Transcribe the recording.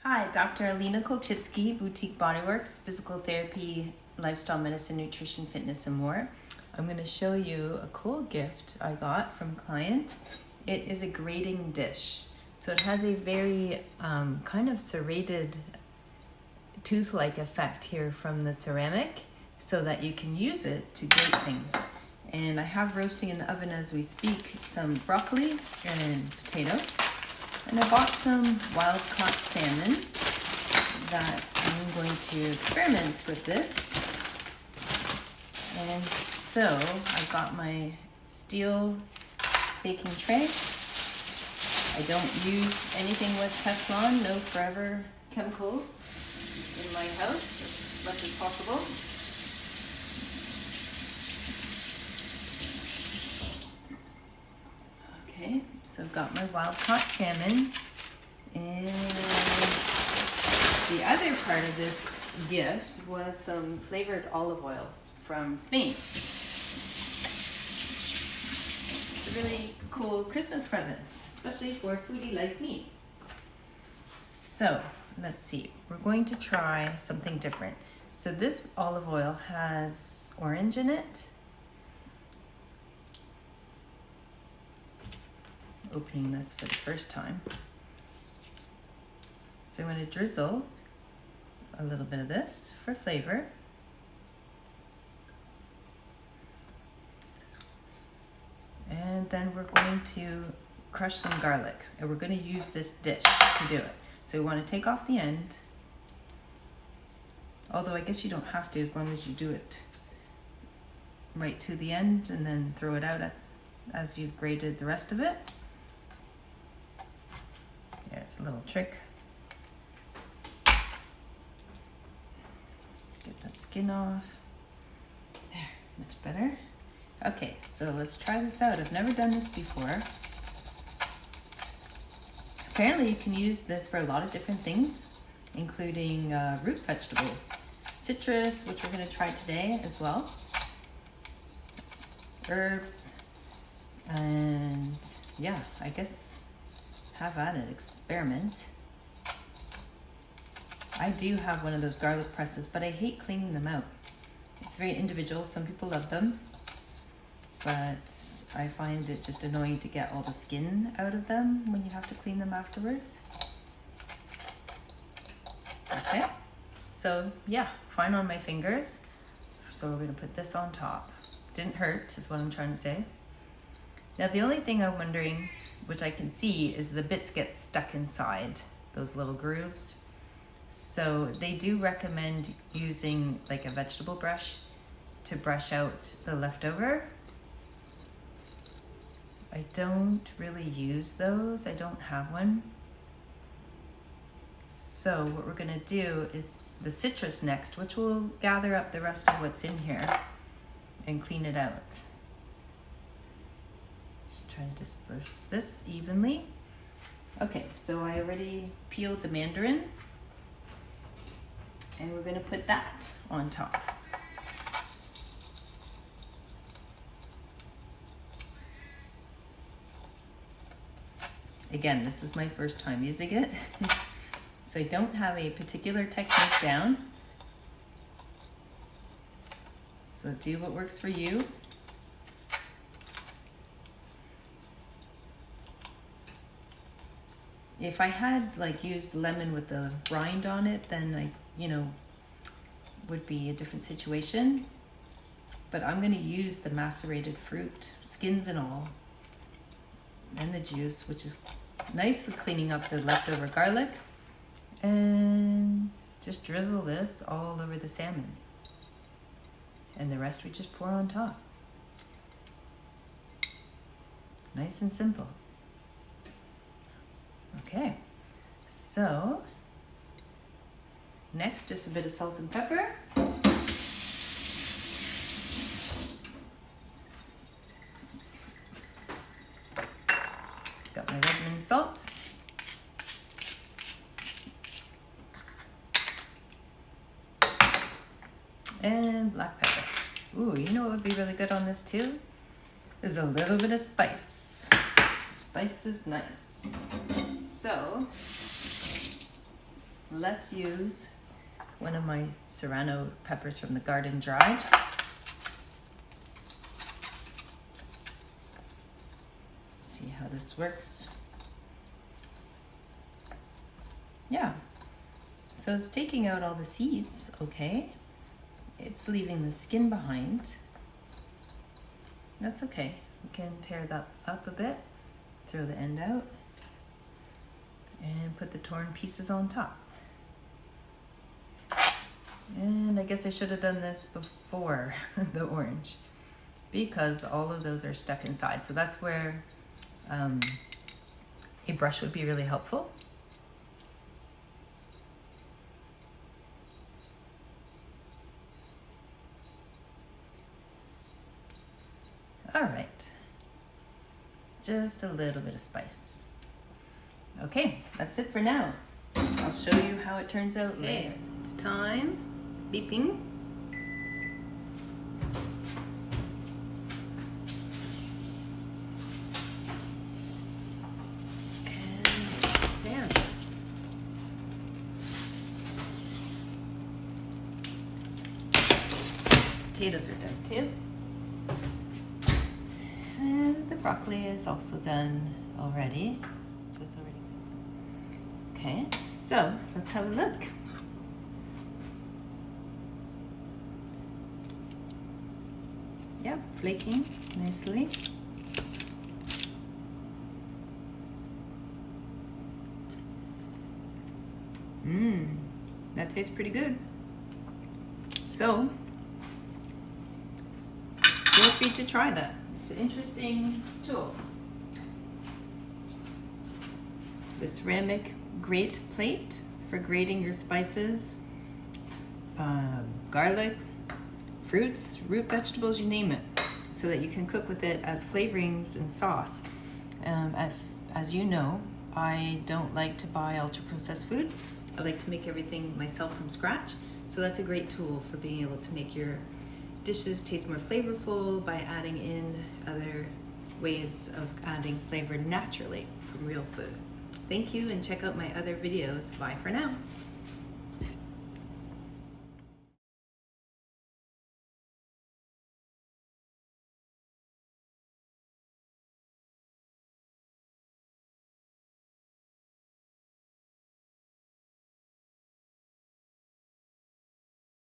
Hi, Dr. Alina Kolchitsky, Boutique Bodyworks, physical therapy, lifestyle medicine, nutrition, fitness, and more. I'm going to show you a cool gift I got from a client. It is a grating dish. So it has a very kind of serrated tooth-like effect here from the ceramic so that you can use it to grate things. And I have roasting in the oven as we speak some broccoli and potato. And I bought some wild-caught salmon that I'm going to experiment with this. And so I got my steel baking tray. I don't use anything with Teflon, no forever chemicals in my house as much as possible. Okay, so I've got my wild-caught salmon, and the other part of this gift was some flavored olive oils from Spain. It's a really cool Christmas present, especially for a foodie like me. So, let's see, we're going to try something different. So this olive oil has orange in it. Opening this for the first time. So I'm going to drizzle a little bit of this for flavor. And then we're going to crush some garlic, and we're going to use this dish to do it. So we want to take off the end, although I guess you don't have to as long as you do it right to the end and then throw it out as you've grated the rest of it. There's a little trick. Get that skin off. There, much better. Okay, so let's try this out. I've never done this before. Apparently you can use this for a lot of different things, including root vegetables, citrus, which we're going to try today as well, herbs, and yeah, I guess have at it, experiment. I do have one of those garlic presses, but I hate cleaning them out. It's very individual. Some people love them, but I find it just annoying to get all the skin out of them when you have to clean them afterwards. Okay, so yeah, fine on my fingers. So we're gonna put this on top. Didn't hurt, is what I'm trying to say. Now the only thing I'm wondering, which I can see, is the bits get stuck inside those little grooves. So they do recommend using like a vegetable brush to brush out the leftover. I don't really use those. I don't have one. So what we're gonna do is the citrus next, which will gather up the rest of what's in here and clean it out. Try to disperse this evenly. Okay, so I already peeled the mandarin, and we're going to put that on top. Again, this is my first time using it, so I don't have a particular technique down. So do what works for you. If I had like used lemon with the rind on it, then would be a different situation. But I'm going to use the macerated fruit, skins and all, and the juice, which is nicely cleaning up the leftover garlic, and just drizzle this all over the salmon. And the rest we just pour on top. Nice and simple. Okay, so next, just a bit of salt and pepper. Got my Redmond salt. And black pepper. Ooh, you know what would be really good on this too? Is a little bit of spice. Spice is nice. So let's use one of my serrano peppers from the garden dried. See how this works. Yeah, so it's taking out all the seeds, okay. It's leaving the skin behind. That's okay. We can tear that up a bit, throw the end out, and put the torn pieces on top. And I guess I should have done this before the orange, because all of those are stuck inside. So that's where a brush would be really helpful. All right, just a little bit of spice. Okay, that's it for now. I'll show you how it turns out later. It's time, it's beeping. And salmon. Potatoes are done too. And the broccoli is also done already. So it's already. Okay, so let's have a look. Yep, flaking nicely. That tastes pretty good. So, feel free to try that. It's an interesting tool. The ceramic grate plate for grating your spices, garlic, fruits, root vegetables, you name it, so that you can cook with it as flavorings and sauce. As you know, I don't like to buy ultra-processed food. I like to make everything myself from scratch. So that's a great tool for being able to make your dishes taste more flavorful by adding in other ways of adding flavor naturally from real food. Thank you, and check out my other videos. Bye for now.